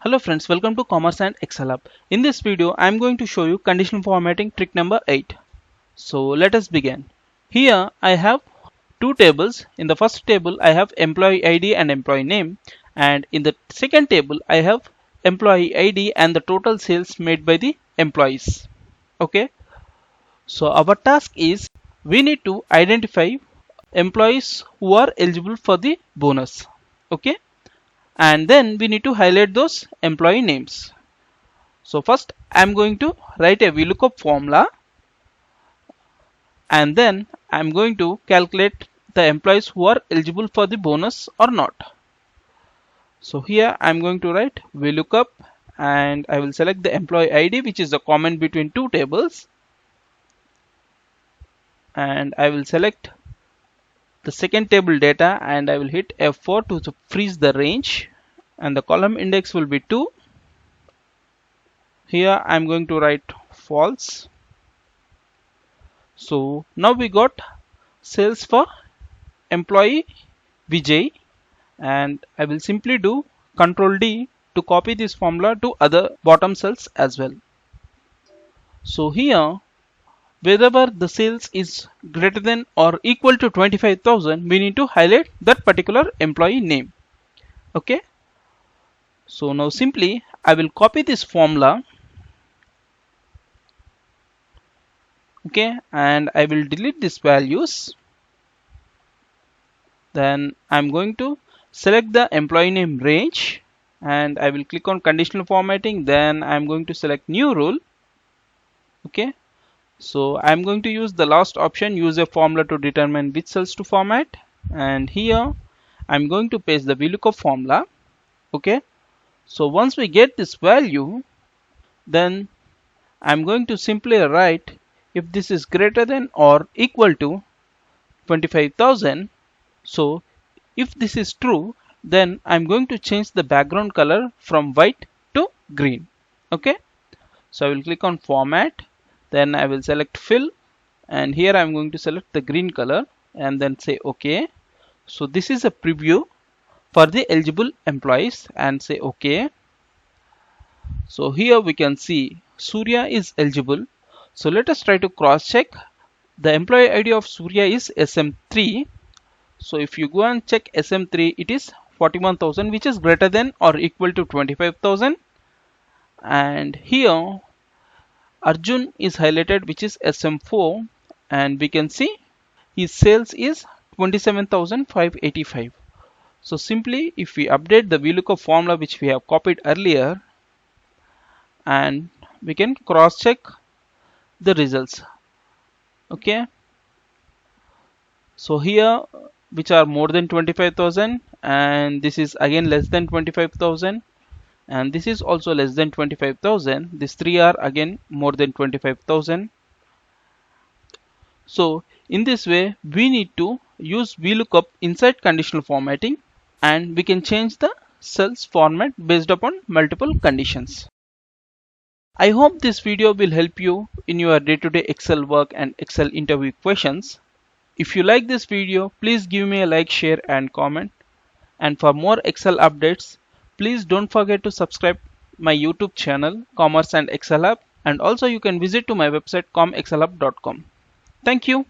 Hello friends, welcome to Commerce and Excel Hub. In this video, I am going to show you conditional formatting trick number 8. So let us begin. Here I have two tables. In the first table, I have employee ID and employee name. And in the second table, I have employee ID and the total sales made by the employees. Okay. So our task is we need to identify employees who are eligible for the bonus. Okay. And then we need to highlight those employee names. So first I'm going to write a VLOOKUP formula and then I'm going to calculate the employees who are eligible for the bonus or not. So here I'm going to write VLOOKUP and I will select the employee ID, which is the comment between two tables, and I will select the second table data and I will hit F4 to freeze the range, and the column index will be 2. Here I'm going to write false. So now we got sales for employee Vijay, and I will simply do Ctrl D to copy this formula to other bottom cells as well. So here, wherever the sales is greater than or equal to 25,000, we need to highlight that particular employee name. Okay. So now simply I will copy this formula. Okay, and I will delete these values. Then I'm going to select the employee name range and I will click on conditional formatting. Then I'm going to select new rule. Okay, so I'm going to use the last option, use a formula to determine which cells to format, and here I'm going to paste the VLOOKUP formula. Okay, so once we get this value, then I'm going to simply write if this is greater than or equal to 25,000. So if this is true, then I'm going to change the background color from white to green. Okay, so I will click on format, then I will select fill, and here I'm going to select the green color and then say OK. So this is a preview for the eligible employees and say OK. So here we can see Surya is eligible. So let us try to cross check. The employee ID of Surya is SM3. So if you go and check SM3, it is 41,000, which is greater than or equal to 25,000. And here Arjun is highlighted, which is SM4, and we can see his sales is 27,585. So simply if we update the VLOOKUP formula which we have copied earlier, and we can cross check the results. Okay, so here which are more than 25,000, and this is again less than 25,000, and this is also less than 25,000. These three are again more than 25,000. So in this way we need to use VLOOKUP inside conditional formatting, and we can change the cells format based upon multiple conditions. I hope this video will help you in your day-to-day Excel work and Excel interview questions. If you like this video, please give me a like, share and comment. And for more Excel updates, please don't forget to subscribe my YouTube channel Commerce and Excel Hub, and also you can visit to my website comexcelhub.com. Thank you.